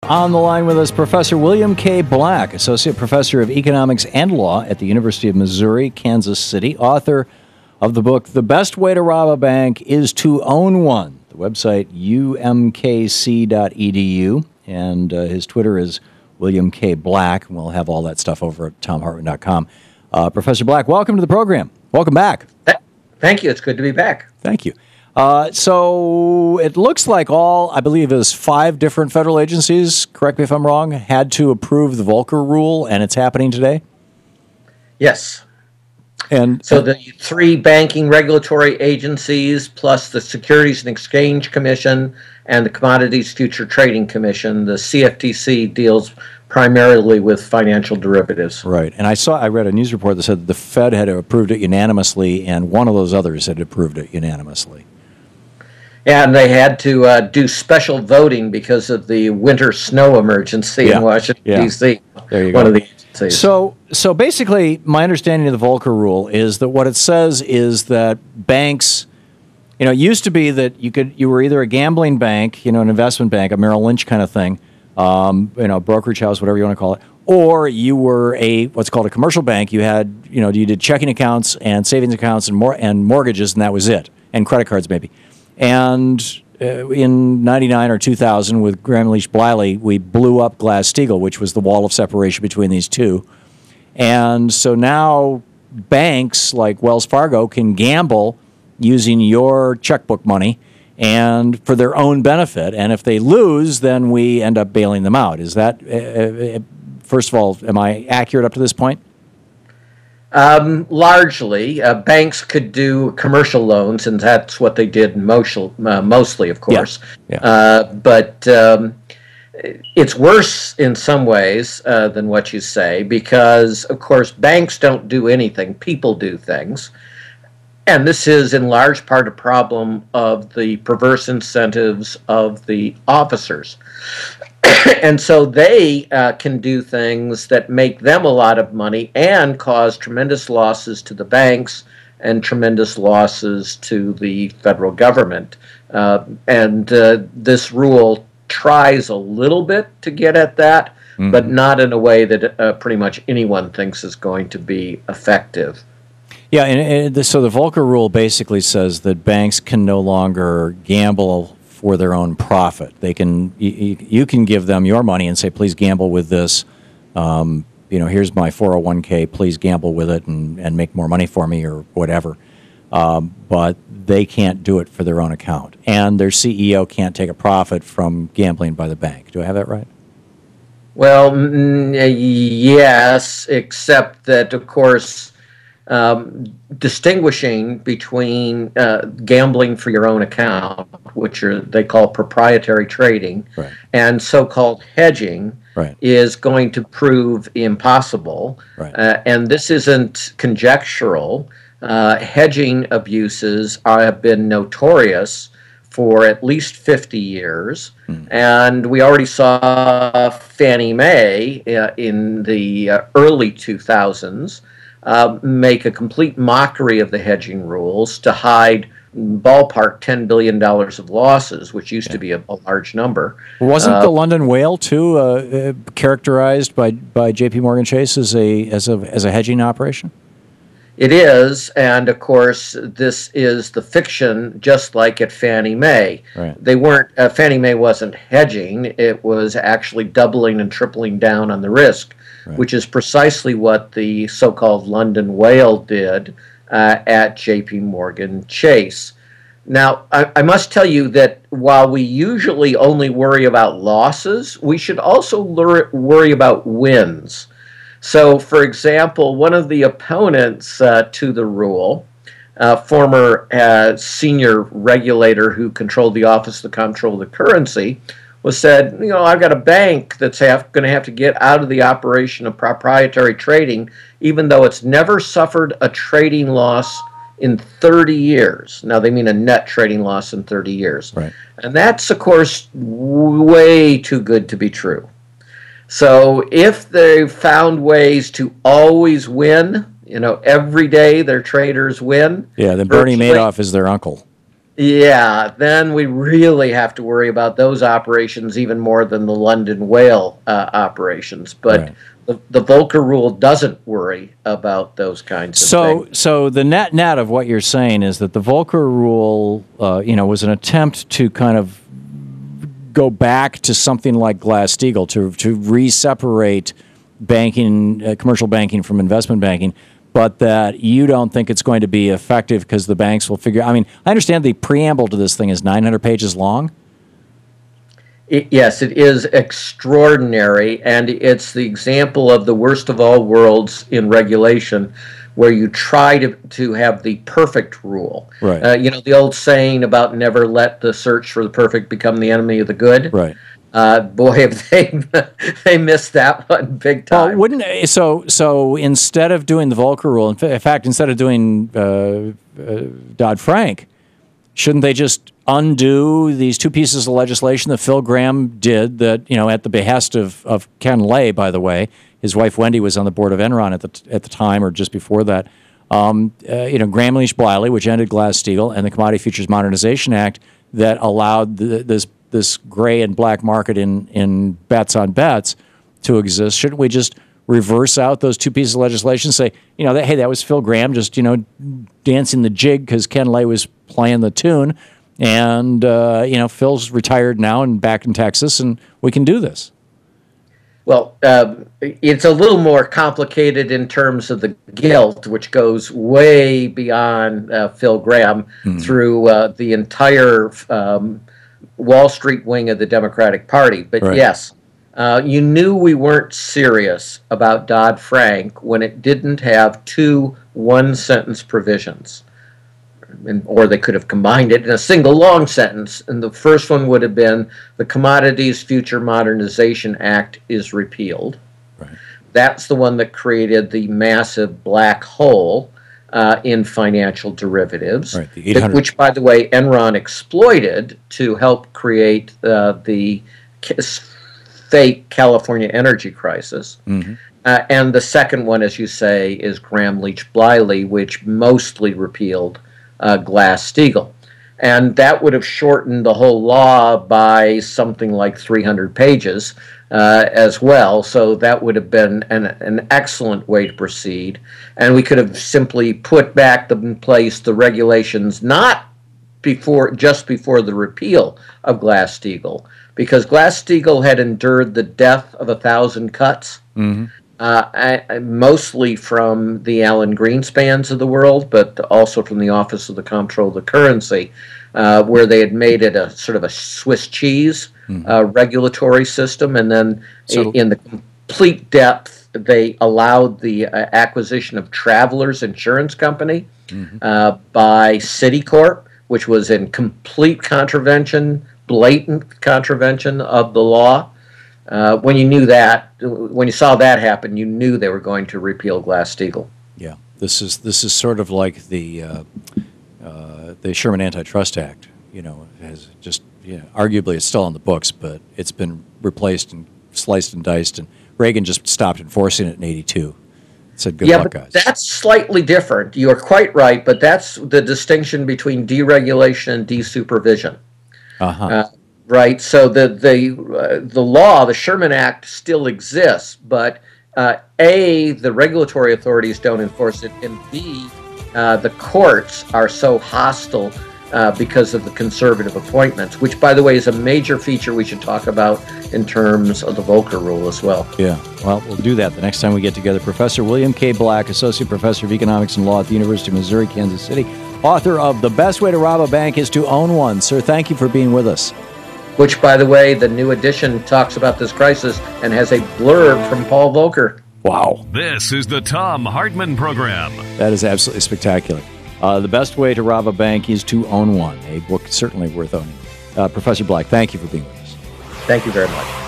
On the line with us, Professor William K. Black, Associate Professor of Economics and Law at the University of Missouri, Kansas City, author of the book, The Best Way to Rob a Bank is to Own One. The website, umkc.edu, and his Twitter is William K. Black. We'll have all that stuff over at thomhartmann.com. Professor Black, welcome to the program. Welcome back. Thank you. It's good to be back. Thank you. So it looks like I believe it was 5 different federal agencies, correct me if I'm wrong, had to approve the Volcker Rule, and it's happening today? Yes. And so the 3 banking regulatory agencies, plus the Securities and Exchange Commission and the Commodities Future Trading Commission, the CFTC deals primarily with financial derivatives. Right. And I read a news report that said the Fed had approved it unanimously, and one of those others had approved it unanimously. And they had to do special voting because of the winter snow emergency in Washington, D.C. There you one go. Of the agencies. So basically, my understanding of the Volcker Rule is that what it says is that banks, it used to be that you were either a gambling bank, an investment bank, a Merrill Lynch kind of thing, brokerage house, whatever you want to call it, or you were what's called a commercial bank. You had, you did checking accounts and savings accounts and mortgages, and that was it, and credit cards maybe. And in 99 or 2000, with Graham Leach Bliley, we blew up Glass-Steagall, which was the wall of separation between these two. And so now banks like Wells Fargo can gamble using your checkbook money and for their own benefit. And if they lose, then we end up bailing them out. Is that, first of all, am I accurate up to this point? Largely, banks could do commercial loans, and that's what they did mostly, of course. But it's worse in some ways than what you say, because, of course, banks don't do anything. People do things. And this is in large part a problem of the perverse incentives of the officers. And so they can do things that make them a lot of money and cause tremendous losses to the banks and tremendous losses to the federal government. This rule tries a little bit to get at that, but not in a way that pretty much anyone thinks is going to be effective. Yeah, so the Volcker Rule basically says that banks can no longer gamble for their own profit. They can, you can give them your money and say, please gamble with this. Here's my 401k, please gamble with it and make more money for me or whatever. But they can't do it for their own account. And their CEO can't take a profit from gambling by the bank. Do I have that right? Well, yes, except that, of course, distinguishing between gambling for your own account, which they call proprietary trading, and so-called hedging, is going to prove impossible. And this isn't conjectural. Hedging abuses have been notorious for at least 50 years. And we already saw Fannie Mae in the early 2000s make a complete mockery of the hedging rules to hide ballpark $10 billion of losses, which used to be a large number. Wasn't the London whale, too, characterized by J.P. Morgan Chase as a hedging operation? It is, and of course, this is the fiction, just like at Fannie Mae. They weren't. Fannie Mae wasn't hedging; it was actually doubling and tripling down on the risk, which is precisely what the so-called London whale did at J.P. Morgan Chase. Now, I must tell you that while we usually only worry about losses, we should also worry about wins. So, for example, one of the opponents to the rule, former senior regulator who controlled the Office of the Comptroller of the Currency, said, I've got a bank that's going to have to get out of the operation of proprietary trading, even though it's never suffered a trading loss in 30 years. Now, they mean a net trading loss in 30 years. And that's, of course, way too good to be true. So if they found ways to always win, every day their traders win. Yeah, then Bernie Madoff is their uncle. Yeah, then we really have to worry about those operations even more than the London whale operations. But Right. the Volcker Rule doesn't worry about those kinds of things. So the net of what you're saying is that the Volcker Rule, was an attempt to kind of go back to something like Glass-Steagall to re-separate banking, commercial banking from investment banking, but that you don't think it's going to be effective because the banks will figure. I mean, I understand the preamble to this thing is 900 pages long. Yes, it is extraordinary, and it's the example of the worst of all worlds in regulation, where you try to have the perfect rule. Right. The old saying about never let the search for the perfect become the enemy of the good. Right. Boy, have they missed that one big time. Well, so instead of doing the Volcker Rule, in fact, instead of doing Dodd-Frank, shouldn't they just undo these two pieces of legislation that Phil Gramm did? That at the behest of Ken Lay, by the way, his wife Wendy was on the board of Enron at the time or just before that. Gramm Leach Bliley, which ended Glass-Steagall, and the Commodity Futures Modernization Act that allowed this gray and black market in bets on bets to exist. Shouldn't we just reverse out those two pieces of legislation? Say, that was Phil Gramm just dancing the jig because Ken Lay was playing the tune, and Phil's retired now and back in Texas, and we can do this. Well, it's a little more complicated in terms of the guilt, which goes way beyond Phil Gramm through the entire Wall Street wing of the Democratic Party. But right. Yes, you knew we weren't serious about Dodd-Frank when it didn't have two one-sentence provisions. Or they could have combined it in a single long sentence. And the first one would have been, the Commodities Future Modernization Act is repealed. Right. That's the one that created the massive black hole in financial derivatives, right, which, by the way, Enron exploited to help create the fake California energy crisis. Mm-hmm. And the second one, as you say, is Gramm Leach Bliley, which mostly repealed Glass-Steagall. And that would have shortened the whole law by something like 300 pages as well. So that would have been an excellent way to proceed. And we could have simply put back in place the regulations not just before the repeal of Glass-Steagall, because Glass-Steagall had endured the death of 1,000 cuts. Mm-hmm. Mostly from the Alan Greenspans of the world, but also from the Office of the Comptroller of the Currency, where they had made it a sort of a Swiss cheese regulatory system, and then in the complete depth, they allowed the acquisition of Travelers Insurance Company by Citicorp, which was in complete contravention, blatant contravention of the law. When you saw that happen, you knew they were going to repeal Glass-Steagall. Yeah, this is sort of like the Sherman Antitrust Act. Has just arguably it's still on the books, but it's been replaced and sliced and diced, and Reagan just stopped enforcing it in '82. Said good luck, guys. That's slightly different. You are quite right, but that's the distinction between deregulation and desupervision. Right, so the law, the Sherman Act, still exists, but A, the regulatory authorities don't enforce it, and B, the courts are so hostile because of the conservative appointments, which, by the way, is a major feature we should talk about in terms of the Volcker Rule as well. Yeah, well, we'll do that the next time we get together. Professor William K. Black, Associate Professor of Economics and Law at the University of Missouri, Kansas City, author of The Best Way to Rob a Bank is to Own One. Sir, thank you for being with us. Which, by the way, the new edition talks about this crisis and has a blurb from Paul Volcker. Wow. This is the Thom Hartmann Program. That is absolutely spectacular. The Best Way to Rob a Bank is to Own One, a book certainly worth owning. Professor Black, thank you for being with us. Thank you very much.